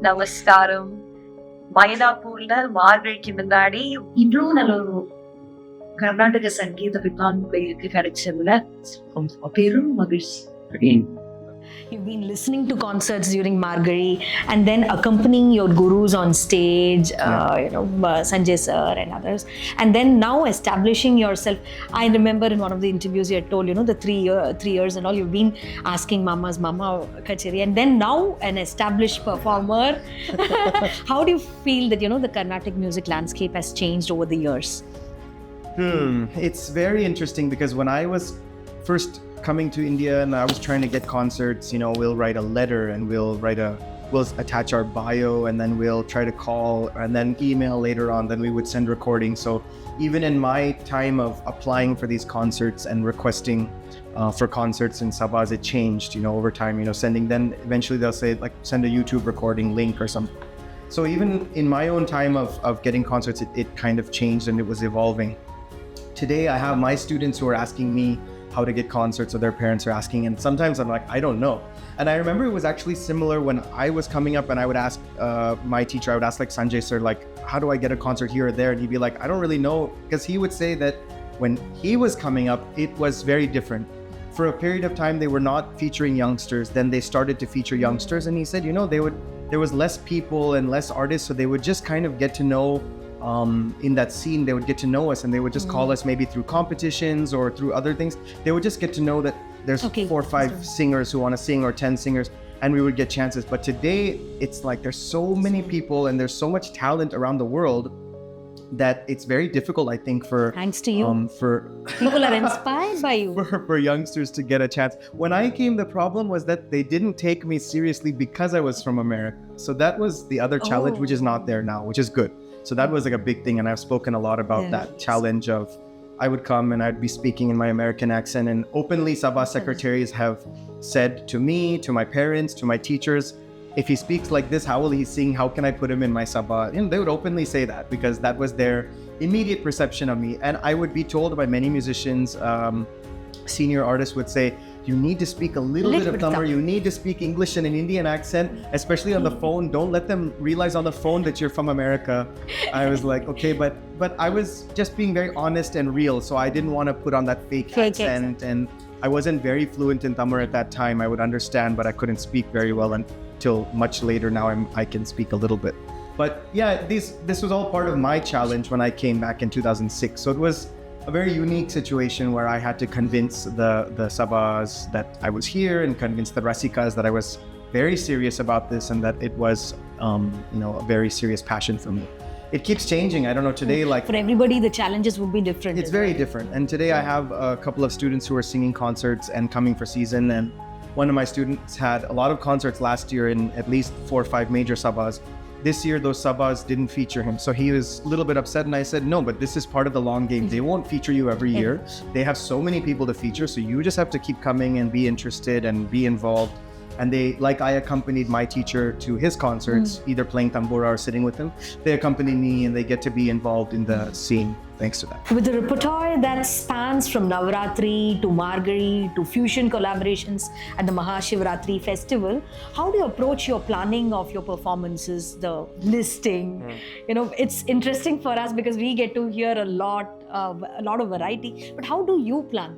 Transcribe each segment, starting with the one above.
நமஸ்காரம். மயிலாப்பூர்ல மார்கழிக்கு முன்னாடி இவ்வளவு நல்ல ஒரு கர்நாடக சங்கீத வித்வான்களுக்கு கிடைச்சதுல பெரும் மகிழ்ச்சி. You've been listening to concerts during Margari and then accompanying your gurus on stage, Sanjay sir and others, and then now establishing yourself. I remember in one of the interviews you had told, the 3 years and all, you've been asking mama kacheri, and then now an established performer. How do you feel that, the Carnatic music landscape has changed over the years? It's very interesting because when I was first coming to India and I was trying to get concerts, we'll write a letter and we'll attach our bio and then we'll try to call and then email later on, then we would send recordings. So even in my time of applying for these concerts and requesting for concerts in Sabahs, it changed, over time, sending, then eventually they'll say like send a YouTube recording link or something. So even in my own time of getting concerts, it kind of changed and it was evolving. Today I have my students who are asking me how to get concerts, or their parents are asking, and sometimes I'm like, I don't know. And I remember it was actually similar when I was coming up and I would ask my teacher, I would ask like Sanjay sir, like, how do I get a concert here or there? And he'd be like, I don't really know, because he would say that when he was coming up, it was very different. For a period of time, they were not featuring youngsters. Then they started to feature youngsters, and he said, there was less people and less artists, so they would just kind of get to know in that scene, they would get to know us and they would just call us maybe through competitions or through other things. They would just get to know that there's 4 or 5 singers who want to sing, or 10 singers, and we would get chances. But today it's like there's so many people and there's so much talent around the world that it's very difficult, I think, for thanks to you, for people are inspired by you, for youngsters to get a chance. When I came, the problem was that they didn't take me seriously because I was from America. So that was the other challenge, which is not there now, which is good. So that was like a big thing, and I've spoken a lot about that challenge of I would come and I'd be speaking in my American accent, and openly Sabah secretaries have said to me, to my parents, to my teachers, if he speaks like this, how will he sing? How can I put him in my Sabah? And they would openly say that because that was their immediate perception of me. And I would be told by many musicians, senior artists would say, you need to speak a little bit of Tamil, you need to speak English in an Indian accent, especially on the phone. Don't let them realize on the phone that you're from America. I was like, okay, but I was just being very honest and real, so I didn't want to put on that fake accent. And I wasn't very fluent in Tamil at that time. I would understand, but I couldn't speak very well until much later. Now I can speak a little bit. But yeah, this was all part of my challenge when I came back in 2006. So it was a very unique situation where I had to convince the Sabahs that I was here and convince the Rasikas that I was very serious about this and that it was, a very serious passion for me. It keeps changing. I don't know, today, like... For everybody, the challenges would be different. It's very different. And today I have a couple of students who are singing concerts and coming for season. And one of my students had a lot of concerts last year in at least 4 or 5 major Sabahs. This year, those Sabahs didn't feature him. So he was a little bit upset, and I said, no, but this is part of the long game. They won't feature you every year. They have so many people to feature, so you just have to keep coming and be interested and be involved. And they, like I accompanied my teacher to his concerts, either playing tambura or sitting with him. They accompany me and they get to be involved in the scene thanks to that. With a repertoire that spans from Navaratri to Margari to fusion collaborations at the Mahashivratri festival, how do you approach your planning of your performances, the listing? It's interesting for us because we get to hear a lot of variety. But how do you plan?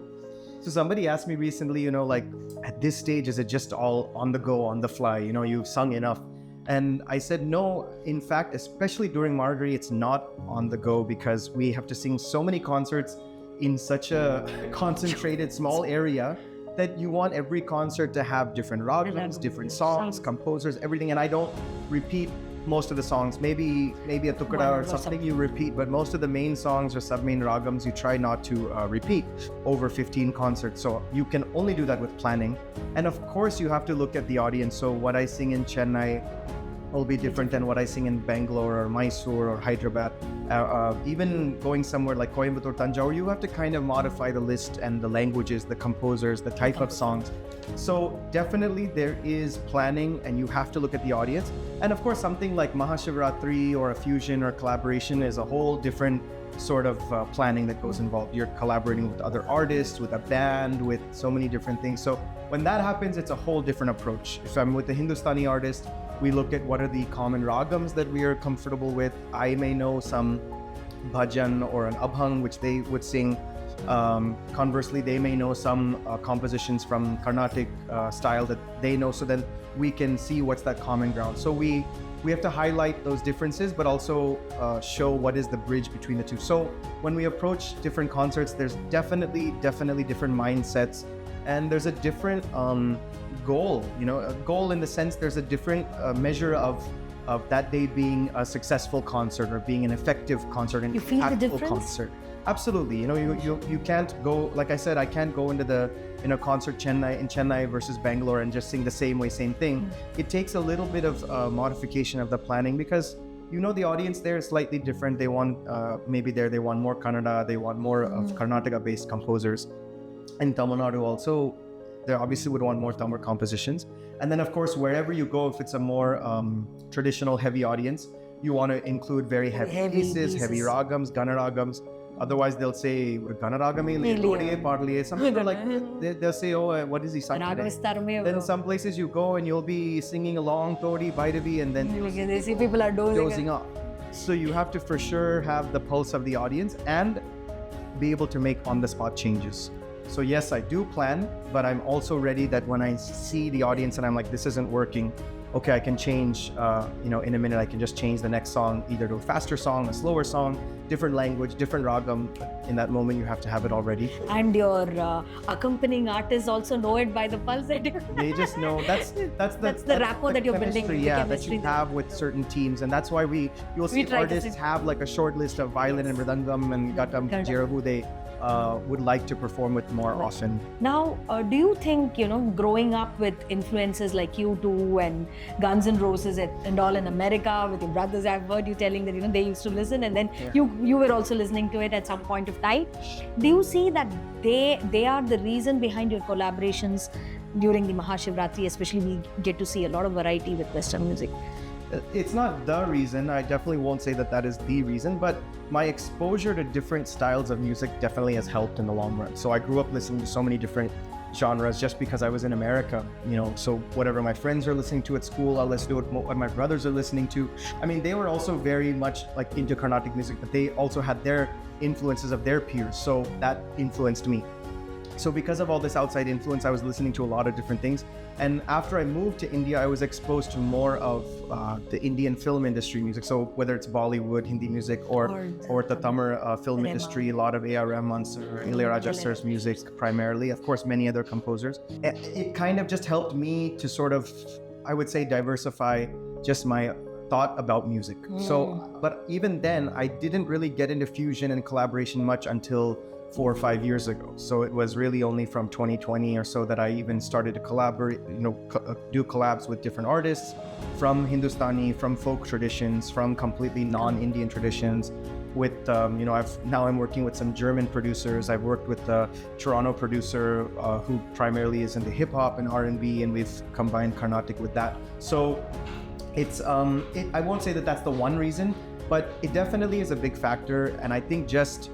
So somebody asked me recently, like, at this stage, is it just all on the go, on the fly? You've sung enough. And I said, no, in fact, especially during Margari, it's not on the go because we have to sing so many concerts in such a concentrated small area that you want every concert to have different ragams, different songs, composers, everything. And I don't repeat most of the songs. Maybe a tukada or something you repeat, but most of the main songs or sub-main ragams you try not to repeat over 15 concerts. So you can only do that with planning. And of course you have to look at the audience. So what I sing in Chennai will be different than what I sing in Bangalore or Mysore or Hyderabad. Even going somewhere like Coimbatore, Tanjore, you have to kind of modify the list and the languages, the composers, the type of songs. So definitely there is planning and you have to look at the audience. And of course, something like Mahashivratri or a fusion or collaboration is a whole different sort of planning that goes involved. You're collaborating with other artists, with a band, with so many different things. So when that happens, it's a whole different approach. If I'm with a Hindustani artist, We look at what are the common ragams that we are comfortable with. I may know some bhajan or an abhang, which they would sing. Conversely, they may know some compositions from Carnatic style that they know, so then we can see what's that common ground. So we have to highlight those differences, but also show what is the bridge between the two. So when we approach different concerts, there's definitely different mindsets, and there's a different goal. A goal in the sense there's a different measure of that day being a successful concert or being an effective concert, an You feel the impactful difference? concert. Absolutely. You can't go, like I said, I can't go into a concert in Chennai versus Bangalore and just sing the same way, same thing. It takes a little bit of modification of the planning, because the audience there is slightly different. They want they want more Kannada, they want more of Karnataka-based composers. And Tamil Nadu also, they obviously would want more Tamil compositions. And then of course, wherever you go, if it's a more traditional heavy audience, you want to include very heavy pieces, heavy ragams, ganaragams. Otherwise, they'll say, Ganaragami, something like they'll say, oh, what is he singing today? Then some places you go and you'll be singing along, Todi, Bhairavi, and then They see people are dozing off. So you have to for sure have the pulse of the audience and be able to make on-the-spot changes. So yes, I do plan, but I'm also ready that when I see the audience and I'm like, this isn't working, okay, I can change, in a minute, I can just change the next song, either to a faster song, a slower song, different language, different ragam. In that moment, you have to have it already. And your accompanying artists also know it by the pulse. They just know that's the rapport that you're building. That you have with certain teams, and that's why you'll see artists have like a short list of violin and mridangam and gatam, jira, who they would like to perform with more often. Now, do you think, growing up with influences like U2 and Guns N' Roses and all in America with your brothers, I've heard you telling that, they used to listen, and then you were also listening to it at some point of time. Do you see that they are the reason behind your collaborations during the Mahashivratri? Especially, we get to see a lot of variety with Western music. It's not the reason. I definitely won't say that is the reason, but my exposure to different styles of music definitely has helped in the long run. So I grew up listening to so many different genres just because I was in America, so whatever my friends are listening to at school, I'll listen to what my brothers are listening to. I mean, they were also very much like into Carnatic music, but they also had their influences of their peers. So that influenced me. So because of all this outside influence, I was listening to a lot of different things. And after I moved to India, I was exposed to more of the Indian film industry music. So whether it's Bollywood, Hindi music, or the Tamil film industry, a lot of A.R. Rahman sir, Ilayaraja sir's music primarily, of course, many other composers. It kind of just helped me to sort of, I would say, diversify just my thought about music. So, but even then, I didn't really get into fusion and collaboration much until 4 or 5 years ago. So it was really only from 2020 or so that I even started to collaborate, do collabs with different artists from Hindustani, from folk traditions, from completely non-Indian traditions. With now I'm working with some German producers. I've worked with a Toronto producer who primarily is into hip hop and R&B, and we've combined Carnatic with that. So it's I won't say that that's the one reason, but it definitely is a big factor. And I think just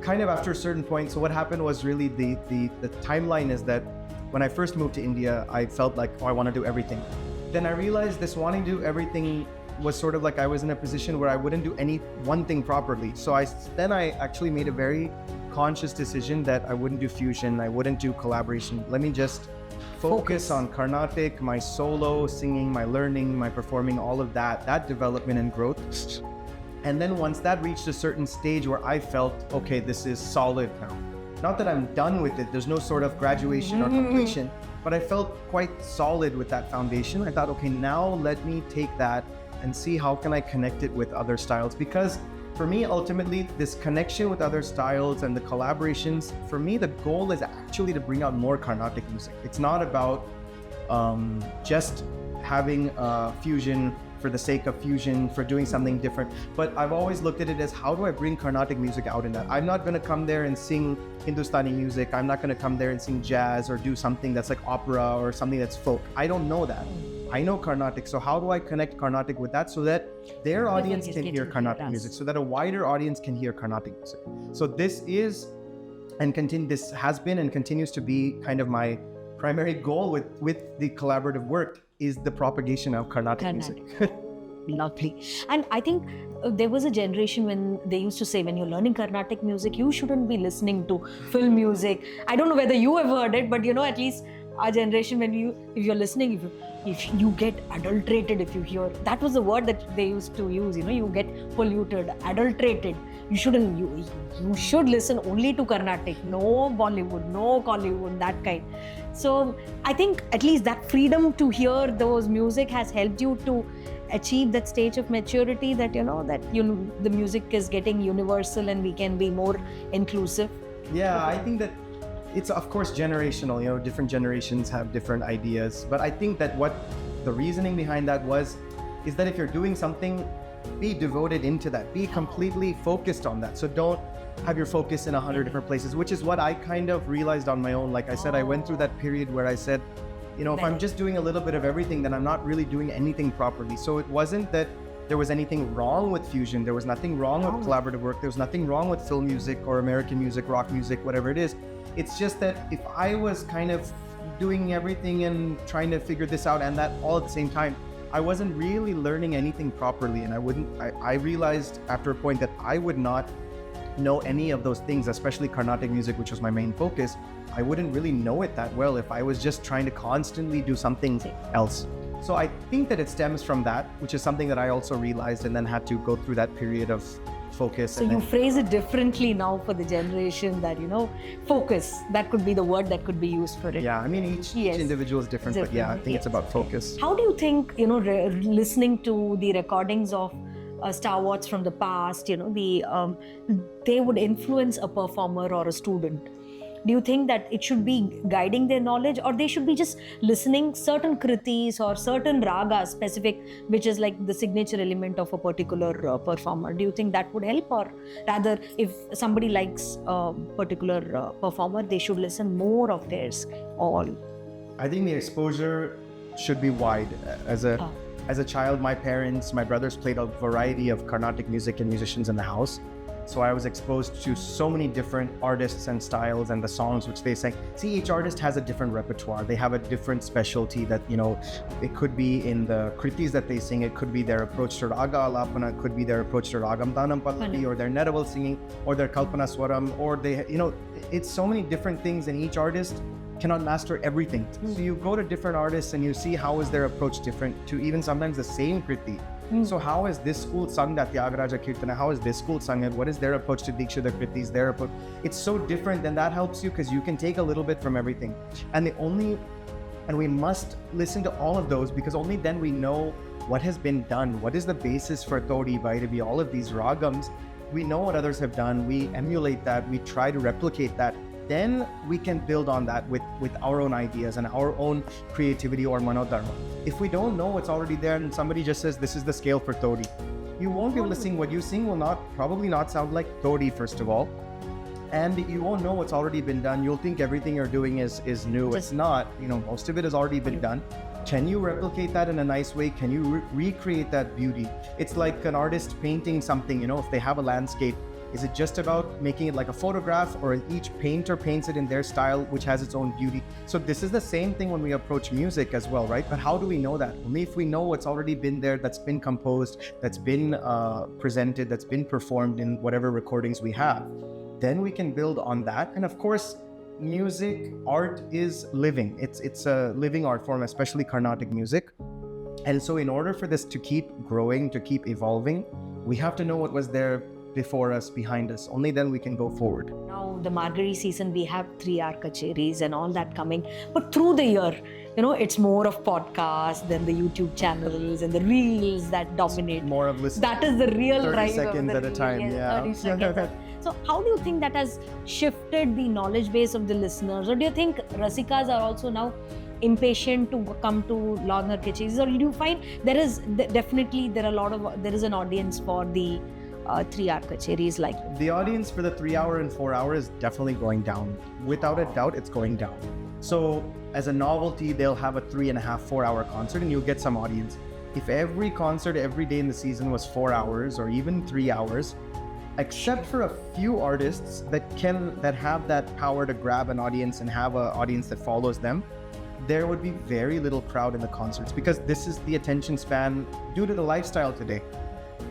kind of after a certain point, so what happened was really the timeline is that when I first moved to India, I felt like, I want to do everything. Then I realized this wanting to do everything was sort of like I was in a position where I wouldn't do any one thing properly. So I actually made a very conscious decision that I wouldn't do fusion, I wouldn't do collaboration. Let me just focus on Carnatic, my solo singing, my learning, my performing, all of that development and growth. And then once that reached a certain stage where I felt, okay, this is solid now. Not that I'm done with it, there's no sort of graduation or completion, but I felt quite solid with that foundation. I thought, okay, now let me take that and see how can I connect it with other styles. Because for me, ultimately, this connection with other styles and the collaborations, for me, the goal is actually to bring out more Carnatic music. It's not about just having fusion for the sake of fusion, for doing something different. But I've always looked at it as, how do I bring Carnatic music out in that? I'm not going to come there and sing Hindustani music. I'm not going to come there and sing jazz or do something that's like opera or something that's folk. I don't know that. I know Carnatic. So how do I connect Carnatic with that so that their audience can hear Carnatic music, so that a wider audience can hear Carnatic music? So this is this has been and continues to be kind of my primary goal with the collaborative work, is the propagation of Carnatic music. Lovely. And I think there was a generation when they used to say, when you're learning Carnatic music, you shouldn't be listening to film music. I don't know whether you have heard it, but at least our generation, if you're listening, if you get adulterated, if you hear, that was the word that they used to use, you get polluted, adulterated. You shouldn't, you should listen only to Carnatic, no Bollywood, no Collywood, that kind. So I think at least that freedom to hear those music has helped you to achieve that stage of maturity that the music is getting universal and we can be more inclusive. Yeah, I think that it's of course generational. Different generations have different ideas, but I think that what the reasoning behind that is that if you're doing something, be devoted into that, be completely focused on that. So don't have your focus in 100 different places, which is what I kind of realized on my own. Like I said, I went through that period where I said, if I'm just doing a little bit of everything, then I'm not really doing anything properly. So it wasn't that there was anything wrong with fusion. There was nothing wrong with collaborative work. There was nothing wrong with film music or American music, rock music, whatever it is. It's just that if I was kind of doing everything and trying to figure this out and that all at the same time, I wasn't really learning anything properly. And I realized after a point that I would not know any of those things, especially Carnatic music, which was my main focus. I wouldn't really know it that well if I was just trying to constantly do something else. So I think that it stems from that, which is something that I also realized and then had to go through that period of focus. So you phrase it differently now for the generation that, focus, that could be the word that could be used for it. Yeah, I mean, each individual is different, but yeah, I think it's about focus. How do you think, listening to the recordings of Star Wars from the past, they would influence a performer or a student? Do you think that it should be guiding their knowledge, or they should be just listening certain kritis or certain ragas specific, which is like the signature element of a particular performer? Do you think that would help, or rather, if somebody likes a particular performer, they should listen more of theirs? All. I think the exposure should be wide. As a child, my parents, my brothers played a variety of Carnatic music and musicians in the house. So I was exposed to so many different artists and styles and the songs which they sang. See, each artist has a different repertoire. They have a different specialty that, it could be in the kritis that they sing. It could be their approach to raga alapana. It could be their approach to ragam tanam pallavi, or their nedaval singing, or their kalpana swaram, or it's so many different things, and each artist cannot master everything. So you go to different artists and you see how is their approach different to even sometimes the same kriti. So how is this school sung that Tyagaraja Kirtana? How is this school sung it? What is their approach to Diksha, the kritis, their approach? It's so different, then that helps you because you can take a little bit from everything. And we must listen to all of those, because only then we know what has been done. What is the basis for Todi, Bhairavi, all of these ragams? We know what others have done. We emulate that. We try to replicate that. Then we can build on that with our own ideas and our own creativity or manodharma. If we don't know what's already there and somebody just says, this is the scale for Todi, you won't be able to sing. What you sing will probably not sound like Todi, first of all. And you won't know what's already been done. You'll think everything you're doing is new. It's not. Most of it has already been done. Can you replicate that in a nice way? Can you recreate that beauty? It's like an artist painting something, if they have a landscape. Is it just about making it like a photograph, or each painter paints it in their style, which has its own beauty? So this is the same thing when we approach music as well, right? But how do we know that? Only if we know what's already been there, that's been composed, that's been presented, that's been performed in whatever recordings we have. Then we can build on that. And of course, music, art is living. It's a living art form, especially Carnatic music. And so in order for this to keep growing, to keep evolving, we have to know what was there before us, behind us. Only then we can go forward. Now, the Margari season, we have 3-hour kacheris and all that coming. But through the year, it's more of podcasts than the YouTube channels and the reels that dominate. More of listening. That is the real 30 drive. seconds at a time, yeah. 30 seconds. So how do you think that has shifted the knowledge base of the listeners? Or do you think Rasikas are also now impatient to come to longer kacheris? Or do you find there is an audience for the 3-hour kacheris like this? The audience for the 3-hour and 4-hour is definitely going down. Without a doubt, it's going down. So as a novelty, they'll have a 3.5, 4-hour concert and you'll get some audience. If every concert every day in the season was 4 hours or even 3 hours, except for a few artists that have that power to grab an audience and have an audience that follows them, there would be very little crowd in the concerts, because this is the attention span due to the lifestyle today.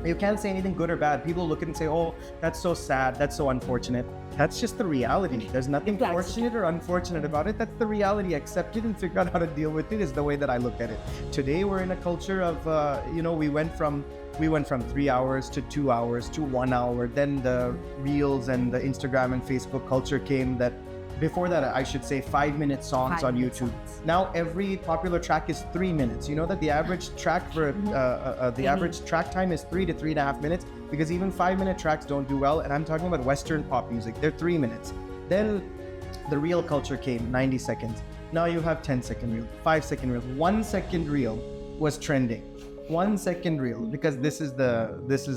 You can't say anything good or bad. People look at it and say, oh, that's so sad, that's so unfortunate. That's just the reality. There's nothing fortunate or unfortunate about it. That's the reality. Accept it and figure out how to deal with it is the way that I look at it. Today, we're in a culture of, we went from 3 hours to 2 hours to 1 hour. Then the Reels and the Instagram and Facebook culture came that before that, I should say 5-minute songs on YouTube. Now every popular track is 3 minutes. You know that the average track for average track time is 3 to 3.5 minutes, because even 5-minute tracks don't do well. And I'm talking about Western pop music. They're 3 minutes. Then the reel culture came, 90 seconds. Now you have 10-second reel, 5-second reel, 1-second reel was trending. 1-second reel, because this is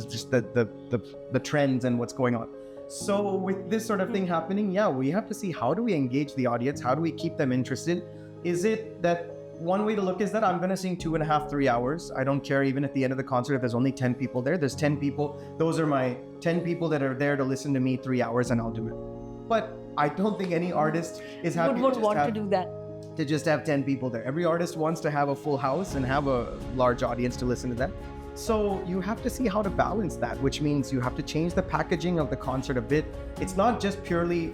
just the trends and what's going on. So with this sort of thing happening, we have to see, how do we engage the audience? How do we keep them interested? Is it that one way to look is that I'm going to sing 2.5, 3 hours. I don't care even at the end of the concert if there's only 10 people there. There's 10 people. Those are my 10 people that are there to listen to me 3 hours, and I'll do it. But I don't think any artist is happy to do that. To just have 10 people there. Every artist wants to have a full house and have a large audience to listen to them. So you have to see how to balance that, which means you have to change the packaging of the concert a bit. It's not just purely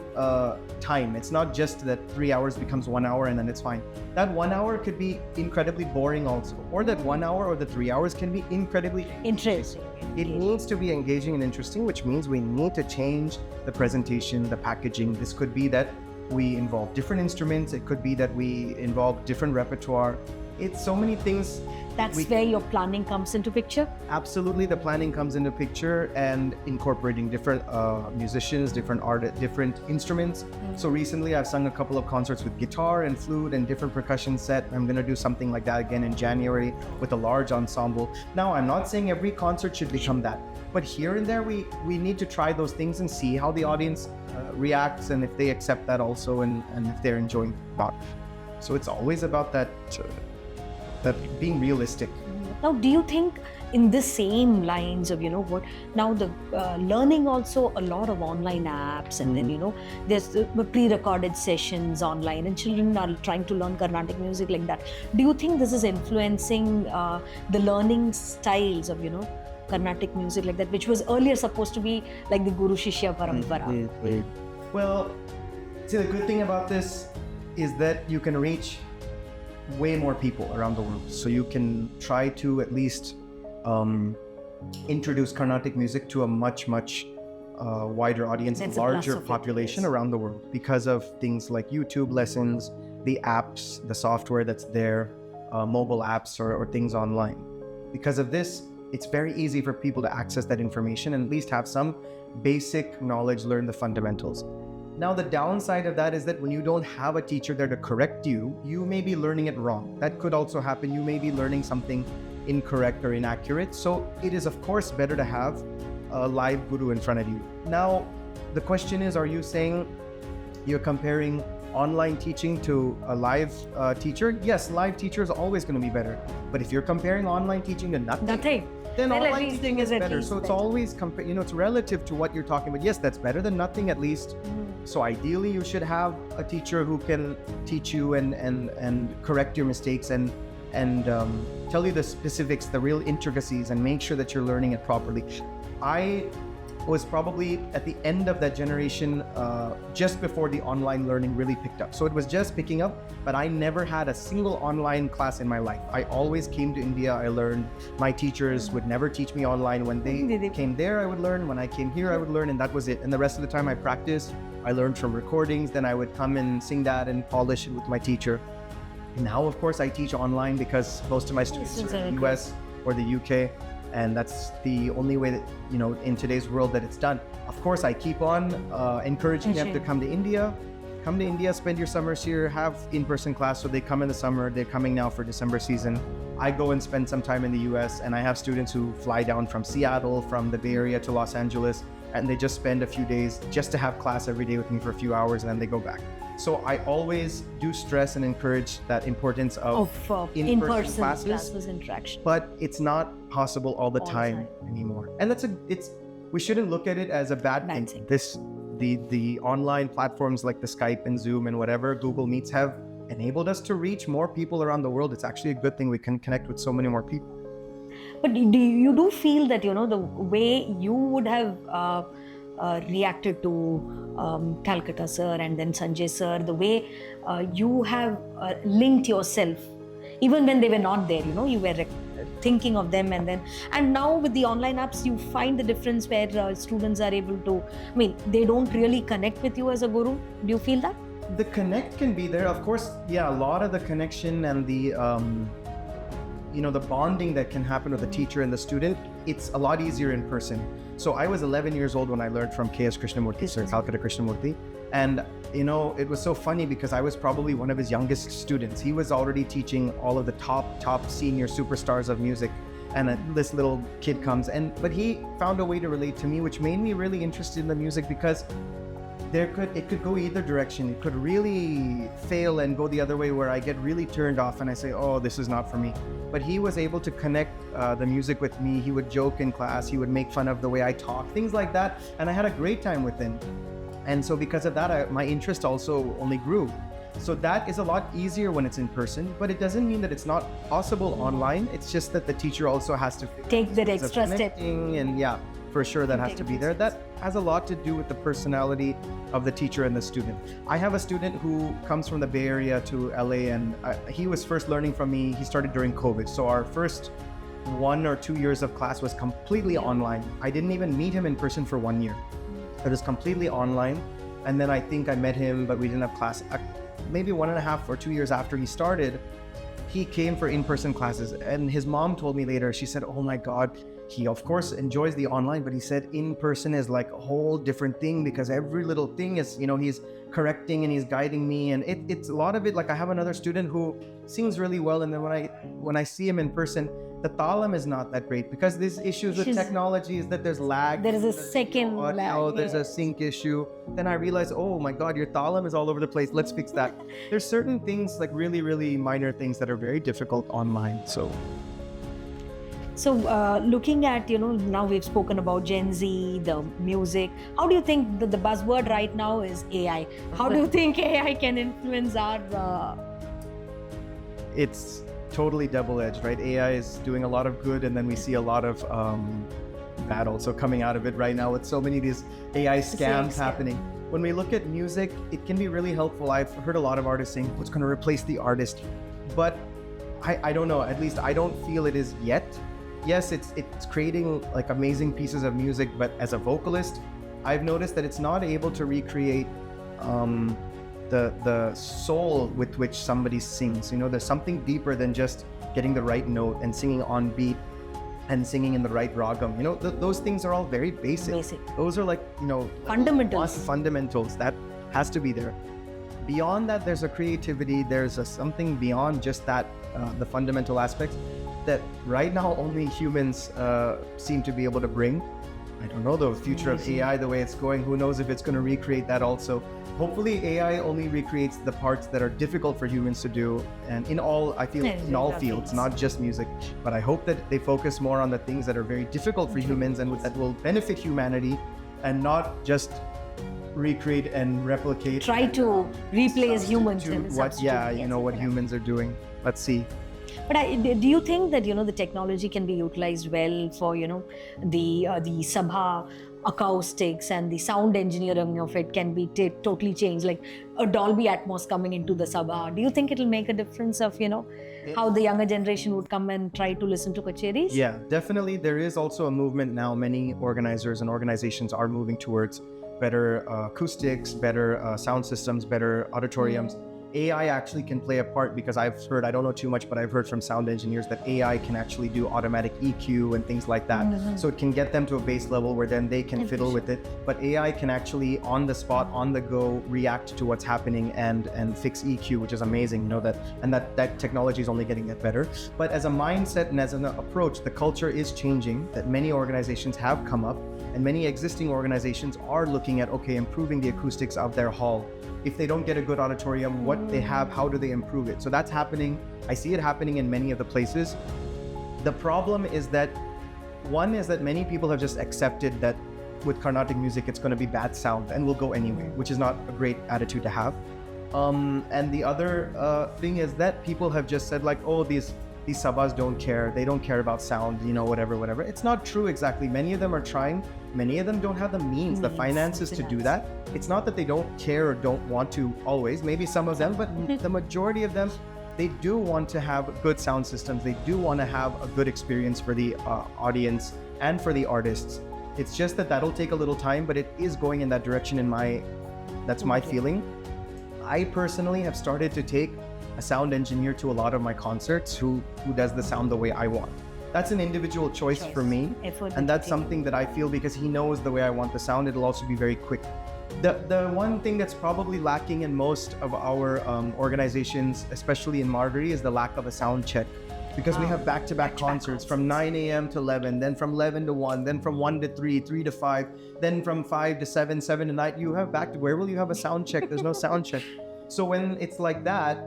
time. It's not just that 3 hours becomes 1 hour and then it's fine. That 1 hour could be incredibly boring also. Or that 1 hour or the 3 hours can be incredibly interesting. It needs to be engaging and interesting, which means we need to change the presentation, the packaging. This could be that we involve different instruments. It could be that we involve different repertoire. It's so many things. That's where your planning comes into picture? Absolutely, the planning comes into picture, and incorporating different musicians, different instruments. So recently I've sung a couple of concerts with guitar and flute and different percussion set. I'm going to do something like that again in January with a large ensemble. Now, I'm not saying every concert should become that, but here and there we need to try those things and see how the audience reacts, and if they accept that also, and if they're enjoying that. So it's always about that being realistic. Now, do you think in the same lines of, now the learning also a lot of online apps, and then, there's the pre-recorded sessions online, and children are trying to learn Carnatic music like that. Do you think this is influencing the learning styles of, Carnatic music like that, which was earlier supposed to be like the Guru Shishya Parampara? Well, see, the good thing about this is that you can reach way more people around the world. So you can try to at least introduce Carnatic music to a much wider audience, and larger population around the world, because of things like YouTube lessons, the apps, the software that's there, mobile apps or things online. Because of this, it's very easy for people to access that information and at least have some basic knowledge, learn the fundamentals. Now, the downside of that is that when you don't have a teacher there to correct you, you may be learning it wrong. That could also happen. You may be learning something incorrect or inaccurate. So it is, of course, better to have a live guru in front of you. Now, the question is, are you saying you're comparing online teaching to a live teacher? Yes, live teacher is always going to be better. But if you're comparing online teaching to nothing, then online teaching is better. So it's always, it's relative to what you're talking about. Yes, that's better than nothing, at least. So ideally, you should have a teacher who can teach you and correct your mistakes and tell you the specifics, the real intricacies, and make sure that you're learning it properly. I was probably at the end of that generation, just before the online learning really picked up. So it was just picking up, but I never had a single online class in my life. I always came to India, I learned. My teachers would never teach me online. When they came there, I would learn. When I came here, I would learn, and that was it. And the rest of the time I practiced. I learned from recordings, then I would come and sing that and polish it with my teacher. Now, of course, I teach online because most of my students are in the US or the UK. And that's the only way that, in today's world that it's done. Of course, I keep on encouraging them to come to India. Come to India, spend your summers here, have in-person class. So they come in the summer, they're coming now for December season. I go and spend some time in the US, and I have students who fly down from Seattle, from the Bay Area to Los Angeles, and they just spend a few days just to have class every day with me for a few hours, and then they go back. So I always do stress and encourage that importance of in-person classes, interaction. But it's not possible all the time anymore. And we shouldn't look at it as a bad thing. The online platforms like the Skype and Zoom and whatever, Google Meets, have enabled us to reach more people around the world. It's actually a good thing. We can connect with so many more people. But you do feel that, the way you would have reacted to Calcutta sir and then Sanjay sir, the way you have linked yourself, even when they were not there, you were thinking of them, and now with the online apps, you find the difference where students are able to, they don't really connect with you as a guru. Do you feel that? The connect can be there, of course. Yeah, a lot of the connection and the the bonding that can happen with the teacher and the student, it's a lot easier in person. So I was 11 years old when I learned from K.S. Krishnamurti, Sir Calcutta Krishnamurti. And, it was so funny because I was probably one of his youngest students. He was already teaching all of the top senior superstars of music. And this little kid comes, but he found a way to relate to me, which made me really interested in the music, because it could go either direction. It could really fail and go the other way, where I get really turned off and I say, oh, this is not for me. But he was able to connect the music with me. He would joke in class. He would make fun of the way I talk, things like that. And I had a great time with him. And so because of that, my interest also only grew. So that is a lot easier when it's in person, but it doesn't mean that it's not possible online. It's just that the teacher also has to take that extra step. And yeah, for sure that has to be there. That has a lot to do with the personality of the teacher and the student. I have a student who comes from the Bay Area to LA, and he was first learning from me. He started during COVID. So our first 1 or 2 years of class was completely online. I didn't even meet him in person for 1 year. It was completely online. And then I think I met him, but we didn't have class. Maybe 1.5 or 2 years after he started, he came for in-person classes. And his mom told me later, she said, oh my God, he of course enjoys the online, but he said in-person is like a whole different thing, because every little thing is, he's correcting and he's guiding me. And it's a lot of it. Like I have another student who sings really well. And then when I see him in person, the talam is not that great, because there's issues with technology, is that there's lag. There is a second lag. There's a sync issue. Then I realized, oh my God, your talam is all over the place. Let's fix that. There's certain things, like really, really minor things, that are very difficult online. So looking at, now we've spoken about Gen Z, the music. How do you think the buzzword right now is AI? How do you think AI can influence our... It's totally double-edged, right? AI is doing a lot of good, and then we see a lot of bad also coming out of it right now, with so many of these AI scams happening. When we look at music, it can be really helpful. I've heard a lot of artists saying, what's going to replace the artist? But I don't know, at least I don't feel it is yet. Yes, it's creating like amazing pieces of music, but as a vocalist, I've noticed that it's not able to recreate the soul with which somebody sings. There's something deeper than just getting the right note and singing on beat and singing in the right ragam. Those things are all very basic. Those are like, fundamentals that has to be there. Beyond that, there's a creativity, there's something beyond just that, the fundamental aspects that right now only humans seem to be able to bring. I don't know the future of AI, the way it's going. Who knows if it's going to recreate that also. Hopefully AI only recreates the parts that are difficult for humans to do, and in all fields, not just music. But I hope that they focus more on the things that are very difficult for humans and that will benefit humanity, and not just recreate and replicate. Try to replace humans. What humans are doing. Let's see. But do you think that the technology can be utilized well for the sabha acoustics, and the sound engineering of it can be totally changed, like a Dolby Atmos coming into the sabha? Do you think it'll make a difference of how the younger generation would come and try to listen to kacheris? Yeah, definitely. There is also a movement now. Many organizers and organizations are moving towards better acoustics, better sound systems, better auditoriums. AI actually can play a part, because I've heard, I don't know too much, but I've heard from sound engineers that AI can actually do automatic EQ and things like that. So it can get them to a base level where then they can fiddle with it. But AI can actually, on the spot, on the go, react to what's happening and fix EQ, which is amazing. That technology is only getting better. But as a mindset and as an approach, the culture is changing, that many organizations have come up, and many existing organizations are looking at, improving the acoustics of their hall. If they don't get a good auditorium, what they have, how do they improve it? So that's happening. I see it happening in many of the places. The problem is that, one is that many people have just accepted that with Carnatic music, it's going to be bad sound and will go anyway, which is not a great attitude to have. And the other thing is that people have just said like, oh, these sabas don't care. They don't care about sound, whatever. It's not true exactly. Many of them are trying. Many of them don't have the means, the finances to do that. It's not that they don't care or don't want to always. Maybe some of them, but the majority of them, they do want to have good sound systems. They do want to have a good experience for the audience and for the artists. It's just that that'll take a little time, but it is going in that direction that's my feeling. I personally have started to take a sound engineer to a lot of my concerts who does the sound the way I want. That's an individual choice for me, and that's something that I feel because he knows the way I want the sound. It'll also be very quick. The one thing that's probably lacking in most of our organizations, especially in Margary, is the lack of a sound check. Because we have back-to-back concerts from 9 a.m. to 11, then from 11 to 1, then from 1 to 3, 3 to 5, then from 5 to 7, 7 to 9. You have where will you have a sound check? There's no sound check. So when it's like that,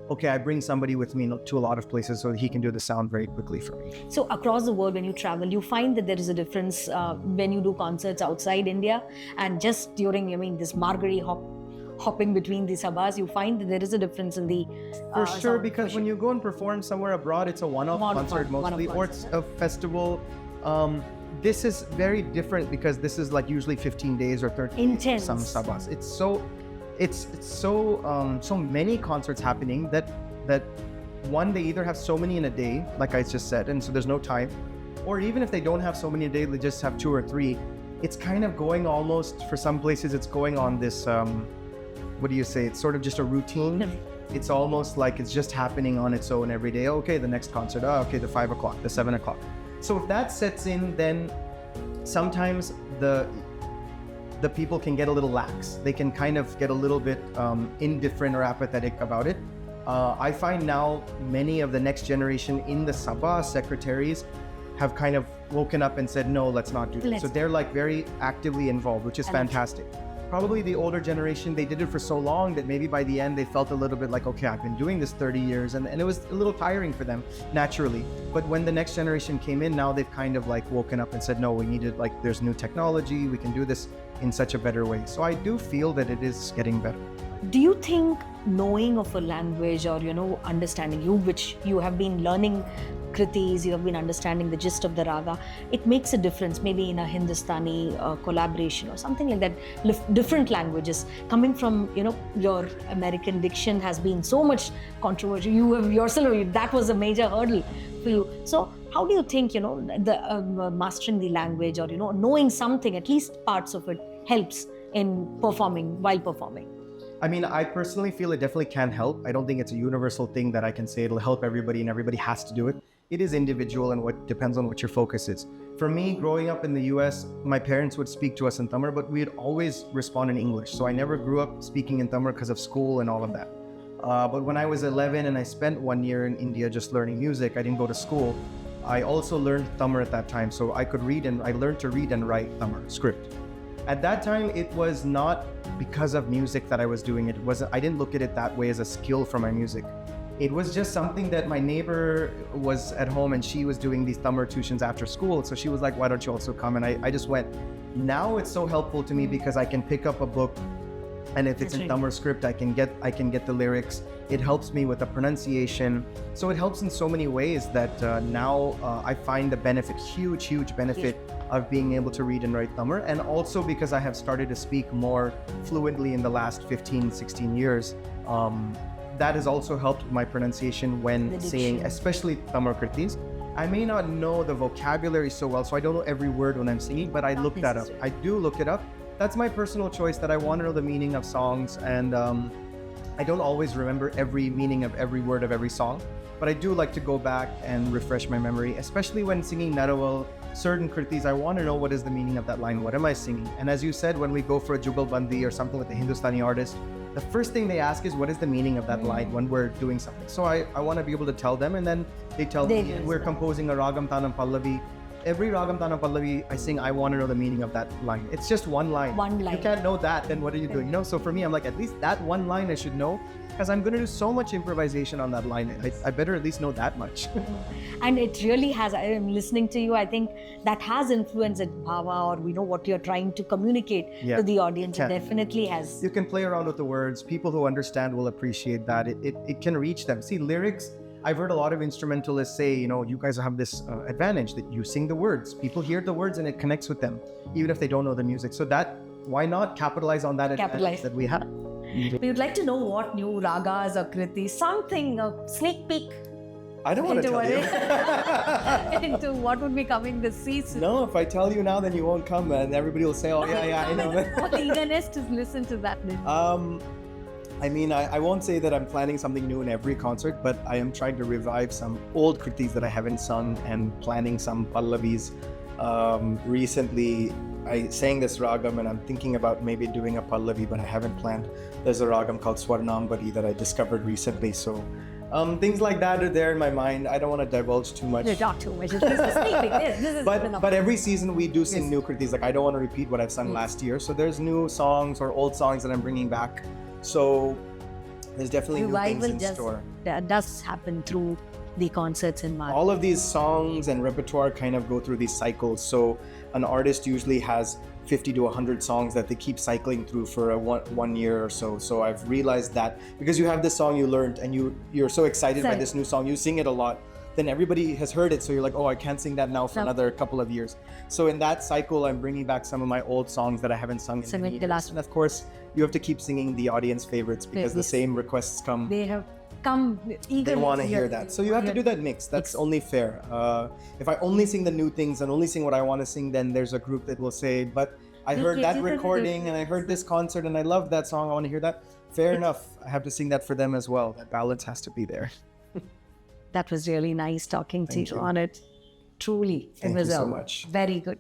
okay, I bring somebody with me to a lot of places so that he can do the sound very quickly for me. So across the world, when you travel, you find that there is a difference when you do concerts outside India and just during, this Margary hopping between the sabas, you find that there is a difference in the for sure, because when you go and perform somewhere abroad, it's a one-off concert mostly, or it's a festival. This is very different because this is like usually 15 days or 30 intense days for some sabas. It's so many concerts happening that one, they either have so many in a day, like I just said, and so there's no time, or even if they don't have so many a day, they just have 2 or 3. It's kind of going almost, for some places, it's going on this what do you say? It's sort of just a routine. It's almost like it's just happening on its own every day. Okay, the next concert. Oh, okay, the 5 o'clock, the 7 o'clock. So if that sets in, then sometimes the people can get a little lax. They can kind of get a little bit indifferent or apathetic about it. I find now many of the next generation in the Sabha secretaries have kind of woken up and said, no, let's not do that. So they're like very actively involved, which is fantastic. Probably the older generation, they did it for so long that maybe by the end they felt a little bit like, okay, I've been doing this 30 years and it was a little tiring for them naturally. But when the next generation came in, now they've kind of like woken up and said, no, we needed, like, there's new technology, we can do this in such a better way. So I do feel that it is getting better. Do you think knowing of a language or, understanding which you have been learning kritis, you have been understanding the gist of the raga, it makes a difference maybe in a Hindustani collaboration or something like that, different languages coming from, your American diction has been so much controversial. You have yourself, that was a major hurdle for you. So how do you think, the mastering the language or, knowing something, at least parts of it, helps in while performing? I mean, I personally feel it definitely can help. I don't think it's a universal thing that I can say it'll help everybody and everybody has to do it. It is individual and what depends on what your focus is. For me, growing up in the US, my parents would speak to us in Tamil, but we'd always respond in English. So I never grew up speaking in Tamil because of school and all of that. But when I was 11 and I spent 1 year in India just learning music, I didn't go to school. I also learned Tamil at that time. So I learned to read and write Tamil script. At that time, it was not because of music that I was doing it. I didn't look at it that way as a skill for my music. It was just something that my neighbor was at home and she was doing these Tamil tuitions after school. So she was like, why don't you also come? And I just went. Now it's so helpful to me because I can pick up a book and if it's in Tamil script, I can get the lyrics. It helps me with the pronunciation. So it helps in so many ways that now I find the benefit, huge benefit of being able to read and write Tamil. And also because I have started to speak more fluently in the last 15, 16 years. That has also helped my pronunciation when saying, especially Tamil kritis. I may not know the vocabulary so well, so I don't know every word when I'm singing, but I look that up. I do look it up. That's my personal choice, that I want to know the meaning of songs, and I don't always remember every meaning of every word of every song, but I do like to go back and refresh my memory, especially when singing Naraval, certain kritis. I want to know what is the meaning of that line, what am I singing? And as you said, when we go for a Jugalbandi or something with a Hindustani artist, the first thing they ask is what is the meaning of that line when we're doing something. So I want to be able to tell them, and then they tell me we're composing a Ragam Tanam Pallavi. every Ragam Tana Pallavi, I sing, I want to know the meaning of that line. It's just one line. One line. You can't know that, then what are you doing? You know, so for me, I'm like, at least that one line I should know, because I'm going to do so much improvisation on that line. I better at least know that much. And it really has, I am listening to you, I think that has influenced Bhava, or we know what you're trying to communicate to the audience. It definitely has. You can play around with the words. People who understand will appreciate that. It can reach them. See, lyrics, I've heard a lot of instrumentalists say, you know, you guys have this advantage that you sing the words. People hear the words and it connects with them, even if they don't know the music. So that, why not capitalize on that advantage that we have? We would like to know what new ragas or kritis, something, a sneak peek. I don't want to tell you. Into what would be coming this season. No, if I tell you now, then you won't come and everybody will say, oh, yeah, I know. What eagerness to listen to that. I mean, I won't say that I'm planning something new in every concert, but I am trying to revive some old kritis that I haven't sung and planning some pallavis. Recently, I sang this ragam and I'm thinking about maybe doing a pallavi, but I haven't planned. There's a ragam called Swarnambari that I discovered recently. So things like that are there in my mind. I don't want to divulge too much. Not too much. This is sneaking. But every season we do sing new kritis. Like I don't want to repeat what I've sung last year. So there's new songs or old songs that I'm bringing back. So there's definitely new things in store. That does happen through the concerts in March. All of these songs and repertoire kind of go through these cycles. So an artist usually has 50 to 100 songs that they keep cycling through for one year or so. So I've realized that because you have this song you learned and you're so excited by this new song, you sing it a lot, then everybody has heard it. So you're like, oh, I can't sing that now for another couple of years. So in that cycle, I'm bringing back some of my old songs that I haven't sung in many years. And of course, you have to keep singing the audience favorites because the same requests come. They have come eagerly. They want to hear that. So you have to do that mix. That's only fair. If I only sing the new things and only sing what I want to sing, then there's a group that will say, but I heard that recording and I heard this concert and I love that song. I want to hear that. Fair enough. I have to sing that for them as well. That balance has to be there. That was really nice talking to you on it. Truly. Thank you so much. Very good.